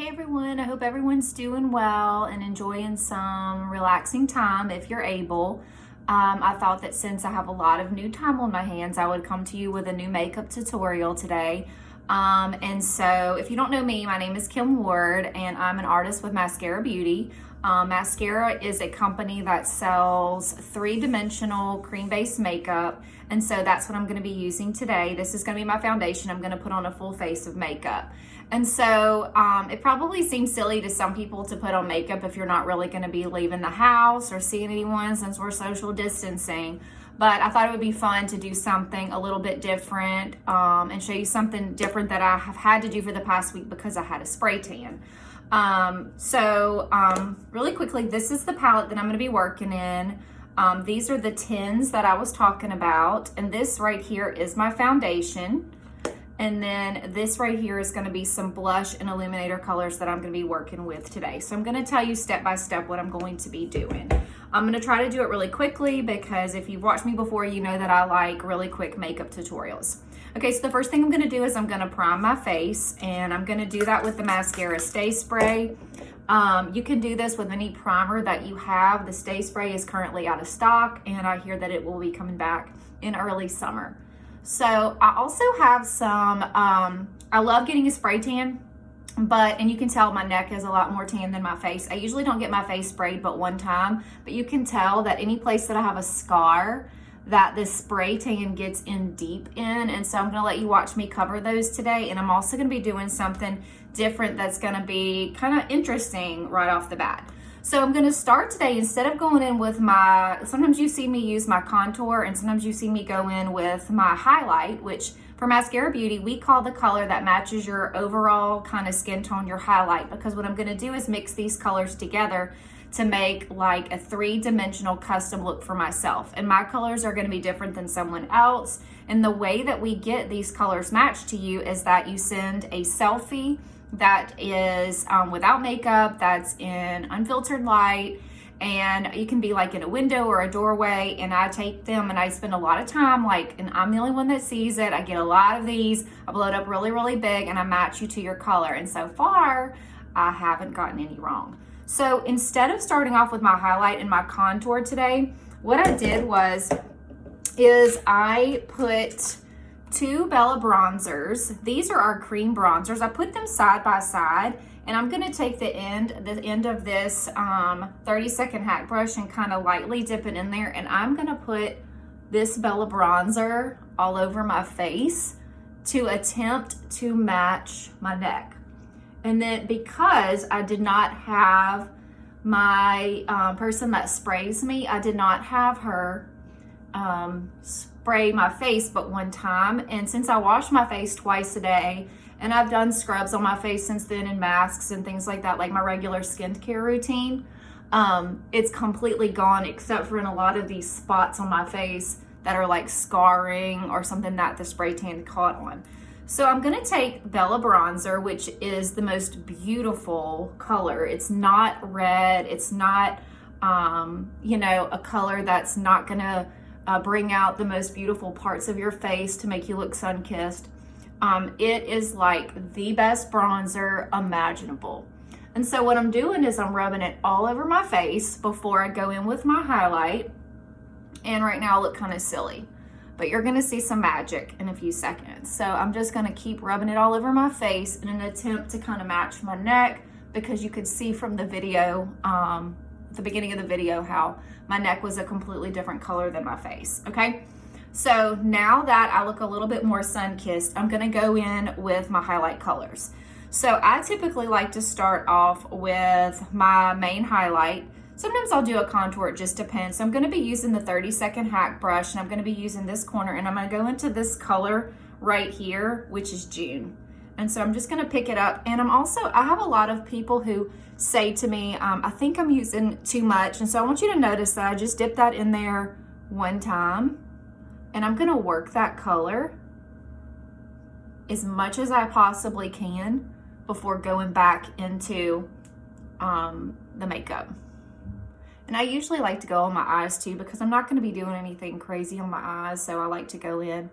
everyone, I hope everyone's doing well and enjoying some relaxing time if you're able. I thought that since I have a lot of new time on my hands, I would come to you with a new makeup tutorial today. And so if you don't know me, my name is Kim Ward and I'm an artist with Maskcara Beauty. Maskcara is a company that sells three-dimensional cream-based makeup, and so that's what I'm going to be using today. This is going to be my foundation. I'm going to put on a full face of makeup. And so it probably seems silly to some people to put on makeup if you're not really going to be leaving the house or seeing anyone since we're social distancing. But I thought it would be fun to do something a little bit different and show you something different that I have had to do for the past week because I had a spray tan. Really quickly, this is the palette that I'm going to be working in. These are the tins that I was talking about, and this right here is my foundation. And then this right here is going to be some blush and illuminator colors that I'm going to be working with today. So I'm going to tell you step by step what I'm going to be doing. I'm going to try to do it really quickly because if you've watched me before, you know that I like really quick makeup tutorials. Okay, so the first thing I'm going to do is I'm going to prime my face, and I'm going to do that with the Mascara Stay Spray. You can do this with any primer that you have. The Stay Spray is currently out of stock, and I hear that it will be coming back in early summer. So I also have some, I love getting a spray tan, and you can tell my neck is a lot more tan than my face. I usually don't get my face sprayed but one time, but you can tell that any place that I have a scar that this spray tan gets in deep in. And so I'm gonna let you watch me cover those today. And I'm also gonna be doing something different that's gonna be kind of interesting right off the bat. So I'm gonna start today, instead of going in with sometimes you see me use my contour and sometimes you see me go in with my highlight, which for Maskcara Beauty, we call the color that matches your overall kind of skin tone your highlight, because what I'm gonna do is mix these colors together to make like a three-dimensional custom look for myself. And my colors are gonna be different than someone else. And the way that we get these colors matched to you is that you send a selfie that is without makeup, that's in unfiltered light, and you can be like in a window or a doorway, and I take them and I spend a lot of time and I'm the only one that sees it. I get a lot of these, I blow it up really, really big, and I match you to your color. And so far, I haven't gotten any wrong. So instead of starting off with my highlight and my contour today, what I did is I put two Bella bronzers. These are our cream bronzers. I put them side by side, and I'm gonna take the end of this 30-second hack brush and kind of lightly dip it in there, and I'm gonna put this Bella bronzer all over my face to attempt to match my neck. And then because I did not have my person that sprays me, I did not have her spray my face but one time. And since I wash my face twice a day, and I've done scrubs on my face since then and masks and things like that, like my regular skincare routine, it's completely gone except for in a lot of these spots on my face that are like scarring or something that the spray tan caught on. So I'm gonna take Bella Bronzer, which is the most beautiful color. It's not red, it's not, a color that's not gonna bring out the most beautiful parts of your face to make you look sun-kissed. It is like the best bronzer imaginable. And so what I'm doing is I'm rubbing it all over my face before I go in with my highlight. And right now I look kind of silly, but you're gonna see some magic in a few seconds. So I'm just gonna keep rubbing it all over my face in an attempt to kind of match my neck, because you could see from the video, the beginning of the video, how my neck was a completely different color than my face, okay? So now that I look a little bit more sun-kissed, I'm gonna go in with my highlight colors. So I typically like to start off with my main highlight. Sometimes I'll do a contour, it just depends. So I'm gonna be using the 30-second hack brush, and I'm gonna be using this corner, and I'm gonna go into this color right here, which is June. And so I'm just gonna pick it up. And I have a lot of people who say to me, I think I'm using too much. And so I want you to notice that I just dipped that in there one time, and I'm gonna work that color as much as I possibly can before going back into the makeup. And I usually like to go on my eyes too, because I'm not going to be doing anything crazy on my eyes. So I like to go in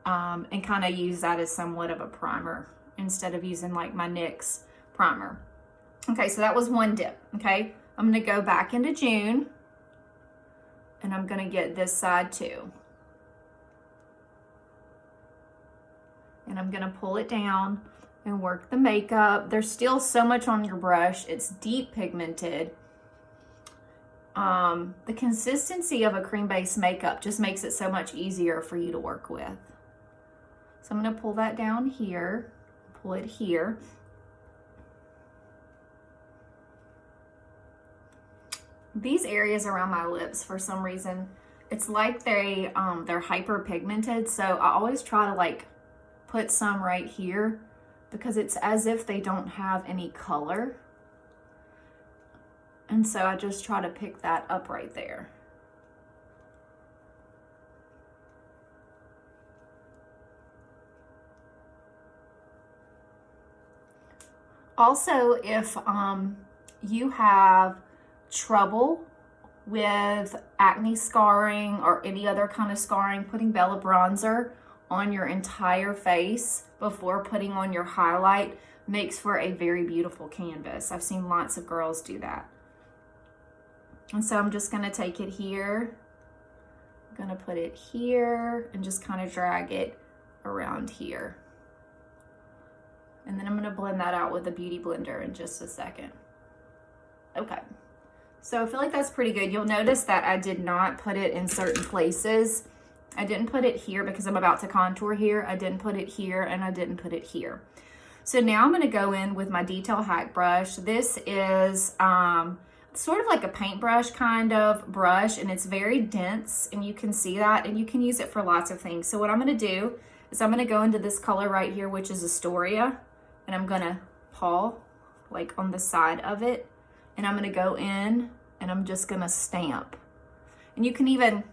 and kind of use that as somewhat of a primer instead of using like my NYX primer. Okay, so that was one dip, okay? I'm gonna go back into June and I'm gonna get this side too. And I'm gonna pull it down and work the makeup. There's still so much on your brush. It's deep pigmented. The consistency of a cream-based makeup just makes it so much easier for you to work with. So I'm gonna pull that down here, pull it here. These areas around my lips, for some reason, it's like they're hyperpigmented. So I always try to like put some right here because it's as if they don't have any color. And so I just try to pick that up right there. Also, if you have trouble with acne scarring or any other kind of scarring, putting Bella bronzer on your entire face before putting on your highlight makes for a very beautiful canvas. I've seen lots of girls do that. And so I'm just gonna take it here, I'm gonna put it here and just kind of drag it around here. And then I'm gonna blend that out with a beauty blender in just a second. Okay, so I feel like that's pretty good. You'll notice that I did not put it in certain places. I didn't put it here because I'm about to contour here. I didn't put it here and I didn't put it here. So now I'm gonna go in with my Detail Hack brush. This is sort of like a paintbrush kind of brush, and it's very dense, and you can see that, and you can use it for lots of things. So what I'm gonna do is I'm gonna go into this color right here, which is Astoria, and I'm gonna paw like on the side of it, and I'm gonna go in and I'm just gonna stamp. And you can even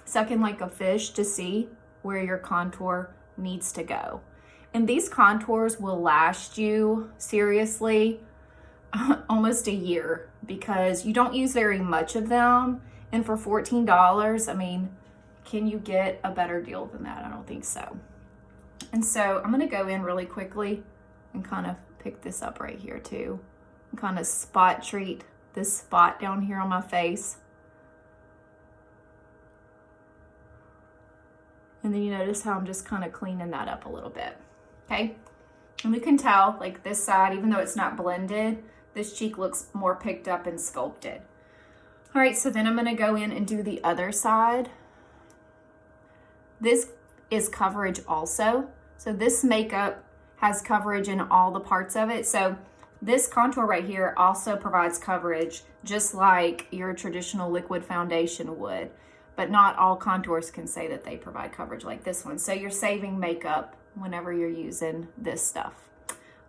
suck in like a fish to see where your contour needs to go. And these contours will last you, seriously, almost a year because you don't use very much of them. And for $14, I mean, can you get a better deal than that? I don't think so. And so I'm gonna go in really quickly and kind of pick this up right here too. And kind of spot treat this spot down here on my face. And then you notice how I'm just kind of cleaning that up a little bit, okay? And we can tell, like this side, even though it's not blended, this cheek looks more picked up and sculpted. All right, so then I'm gonna go in and do the other side. This is coverage also. So this makeup has coverage in all the parts of it. So this contour right here also provides coverage, just like your traditional liquid foundation would. But not all contours can say that they provide coverage like this one. So you're saving makeup whenever you're using this stuff.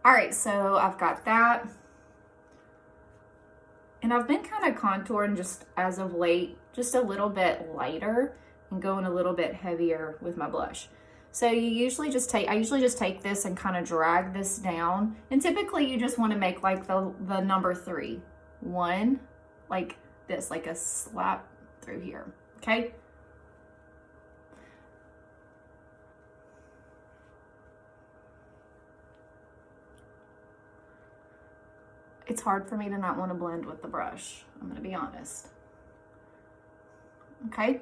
All right, so I've got that. And I've been kind of contouring just as of late, just a little bit lighter and going a little bit heavier with my blush. So I usually just take this and kind of drag this down. And typically you just want to make like the number 3. 1, like this, like a slap through here, okay? It's hard for me to not want to blend with the brush, I'm gonna be honest. Okay,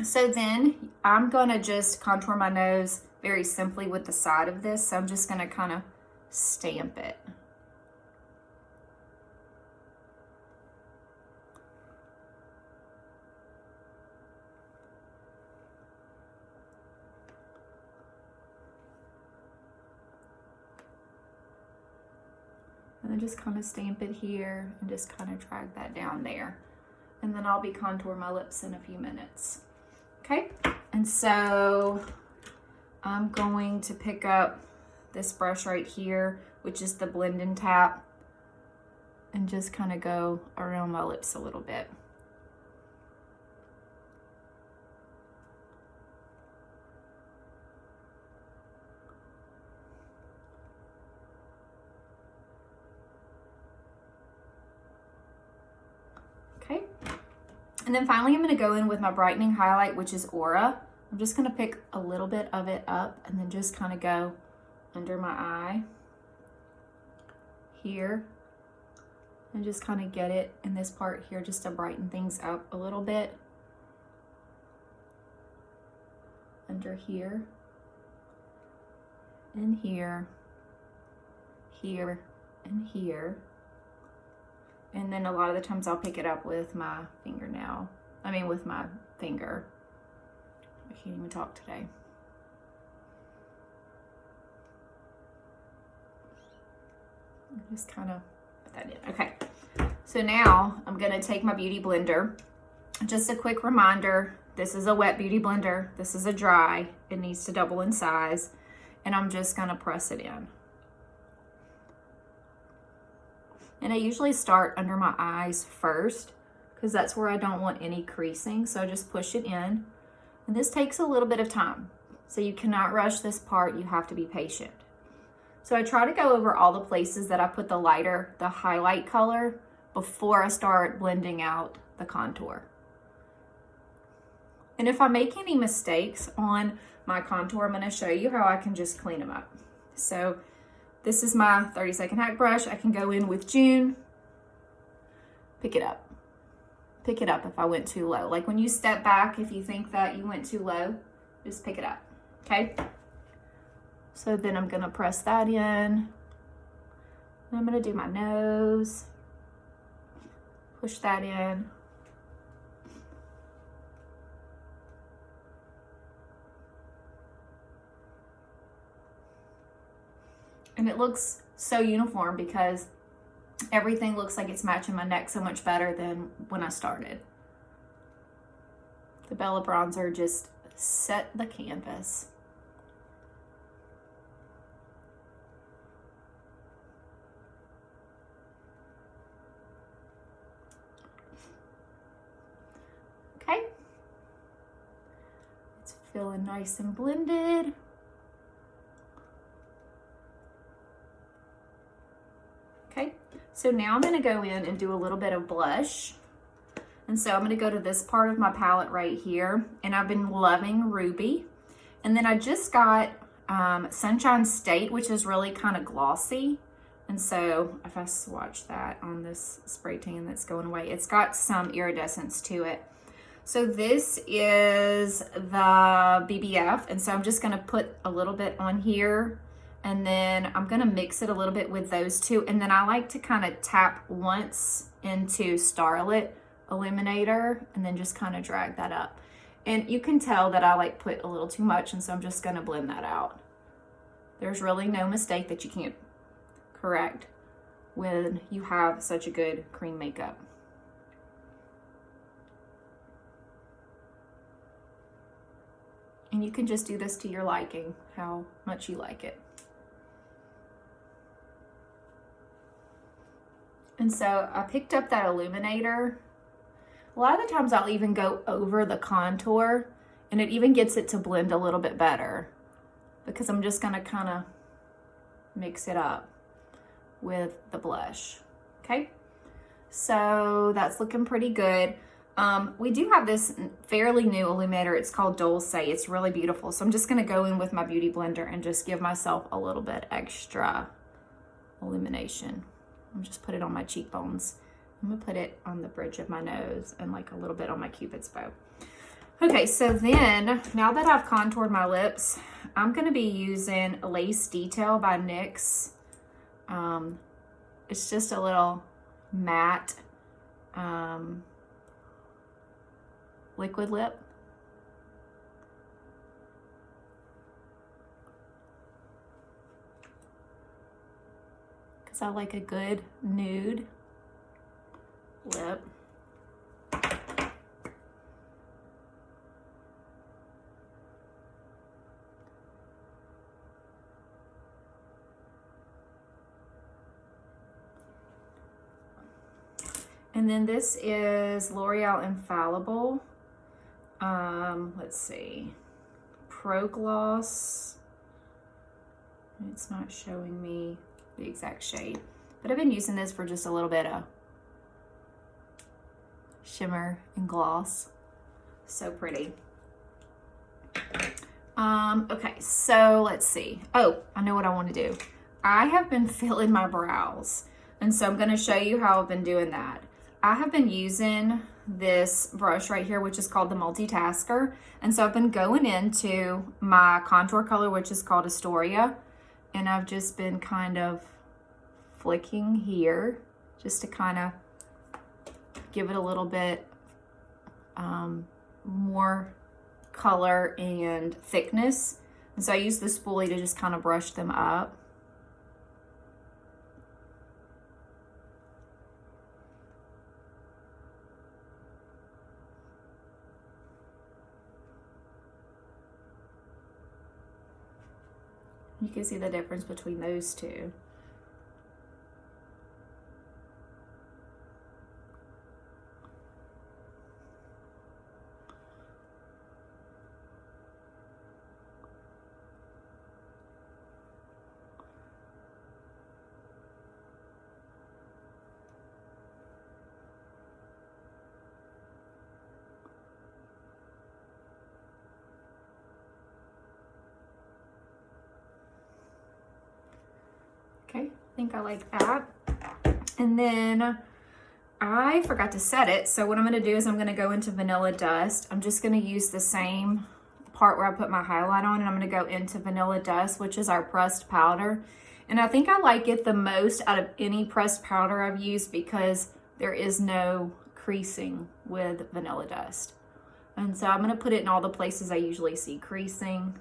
so then I'm gonna just contour my nose very simply with the side of this. So I'm just gonna kind of stamp it. And then just kind of stamp it here and just kind of drag that down there. And then I'll be contouring my lips in a few minutes. Okay, and so I'm going to pick up this brush right here, which is the Blend and Tap, and just kind of go around my lips a little bit. Okay, and then finally I'm going to go in with my brightening highlight, which is Aura. I'm just going to pick a little bit of it up and then just kind of go under my eye here and just kind of get it in this part here just to brighten things up a little bit. Under here, and here, here, and here. And then a lot of the times I'll pick it up with my fingernail. I mean with my finger. I can't even talk today. Just kind of put that in. Okay, so now I'm gonna take my beauty blender. Just a quick reminder, this is a wet beauty blender. This is a dry. It needs to double in size. And I'm just gonna press it in. And I usually start under my eyes first because that's where I don't want any creasing. So I just push it in. And this takes a little bit of time. So you cannot rush this part. You have to be patient. So I try to go over all the places that I put the lighter, the highlight color, before I start blending out the contour. And if I make any mistakes on my contour, I'm gonna show you how I can just clean them up. So this is my 30-second hack brush. I can go in with June, pick it up. Pick it up if I went too low. Like when you step back, if you think that you went too low, just pick it up, okay? So then I'm gonna press that in. And I'm gonna do my nose. Push that in. And it looks so uniform because everything looks like it's matching my neck so much better than when I started. The Bella bronzer just set the canvas. Okay. It's feeling nice and blended. Okay, so now I'm gonna go in and do a little bit of blush. And so I'm gonna go to this part of my palette right here, and I've been loving Ruby. And then I just got Sunshine State, which is really kind of glossy. And so if I swatch that on this spray tan that's going away, it's got some iridescence to it. So this is the BBF, and so I'm just gonna put a little bit on here, and then I'm gonna mix it a little bit with those two, and then I like to kind of tap once into Starlit Illuminator, and then just kind of drag that up. And you can tell that I like put a little too much, and so I'm just gonna blend that out. There's really no mistake that you can't correct when you have such a good cream makeup. And you can just do this to your liking, how much you like it. And so I picked up that illuminator. A lot of the times I'll even go over the contour, and it even gets it to blend a little bit better because I'm just gonna kind of mix it up with the blush, okay? So that's looking pretty good. We do have this fairly new illuminator. It's called Dulce. It's really beautiful. So I'm just gonna go in with my beauty blender and just give myself a little bit extra illumination. I'm just put it on my cheekbones. I'm gonna put it on the bridge of my nose and like a little bit on my Cupid's bow. Okay, so then now that I've contoured my lips, I'm gonna be using Lace Detail by NYX. It's just a little matte liquid lip. Because I like a good nude lip. And then this is L'Oreal Infallible. Let's see, Pro Gloss. It's not showing me the exact shade, but I've been using this for just a little bit of shimmer and gloss. So pretty. Okay, so let's see. Oh, I know what I want to do. I have been filling my brows. And so I'm gonna show you how I've been doing that. I have been using this brush right here, which is called the Multitasker. And so I've been going into my contour color, which is called Astoria. And I've just been kind of flicking here just to kind of give it a little bit more color and thickness. And so I use the spoolie to just kind of brush them up. You can see the difference between those two. Okay, I think I like that. And then I forgot to set it. So what I'm gonna do is I'm gonna go into Vanilla Dust. I'm just gonna use the same part where I put my highlight on, and I'm gonna go into Vanilla Dust, which is our pressed powder. And I think I like it the most out of any pressed powder I've used because there is no creasing with Vanilla Dust. And so I'm gonna put it in all the places I usually see creasing.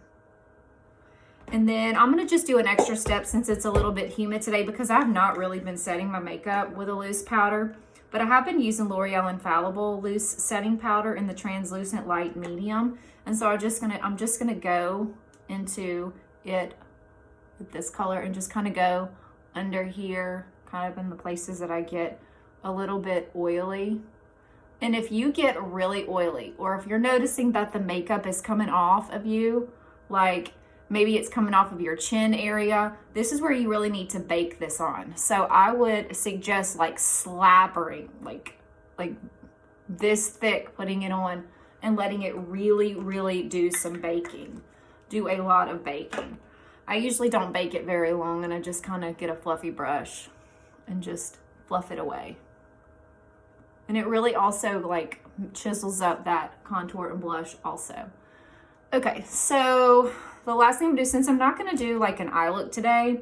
And then I'm gonna just do an extra step since it's a little bit humid today because I've not really been setting my makeup with a loose powder, but I have been using L'Oreal Infallible loose setting powder in the translucent light medium. And so I'm just gonna go into it with this color and just kind of go under here, kind of in the places that I get a little bit oily. And if you get really oily, or if you're noticing that the makeup is coming off of you, like maybe it's coming off of your chin area, this is where you really need to bake this on. So I would suggest like slappering, like this thick, putting it on and letting it really do some baking. Do a lot of baking. I usually don't bake it very long, and I just kind of get a fluffy brush and just fluff it away. And it really also like chisels up that contour and blush also. Okay, so the last thing I'm gonna do, since I'm not gonna do like an eye look today,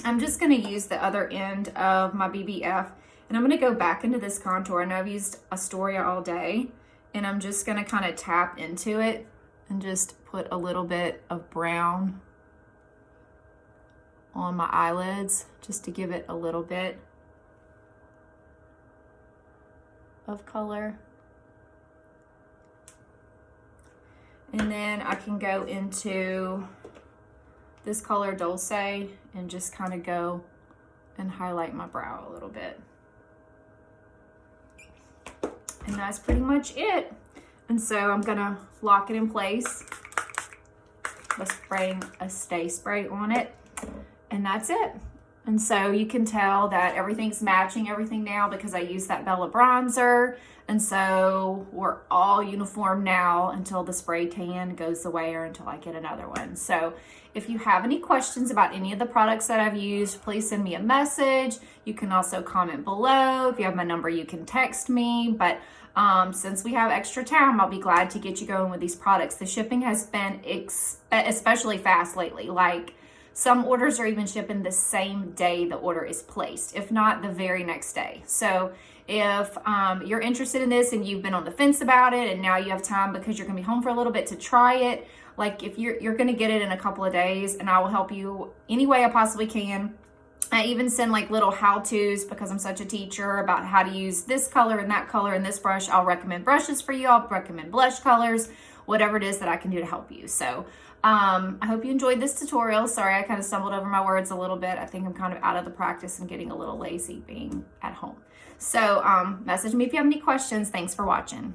I'm just gonna use the other end of my BBF, and I'm gonna go back into this contour. And I've used Astoria all day, and I'm just gonna kind of tap into it and just put a little bit of brown on my eyelids just to give it a little bit of color. And then I can go into this color Dulce and just kind of go and highlight my brow a little bit. And that's pretty much it. And so I'm gonna lock it in place by spraying a Stay Spray on it. And that's it. And so you can tell that everything's matching everything now because I used that Bella bronzer. And so we're all uniform now until the spray tan goes away or until I get another one. So if you have any questions about any of the products that I've used, please send me a message. You can also comment below. If you have my number, you can text me. But since we have extra time, I'll be glad to get you going with these products. The shipping has been especially fast lately. Like, some orders are even shipping the same day the order is placed, if not the very next day. So if you're interested in this and you've been on the fence about it and now you have time because you're gonna be home for a little bit to try it, like if you're gonna get it in a couple of days, and I will help you any way I possibly can. I even send like little how-tos because I'm such a teacher about how to use this color and that color and this brush. I'll recommend brushes for you. I'll recommend blush colors, whatever it is that I can do to help you. So I hope you enjoyed this tutorial. Sorry, I kind of stumbled over my words a little bit. I think I'm kind of out of the practice and getting a little lazy being at home. So message me if you have any questions. Thanks for watching.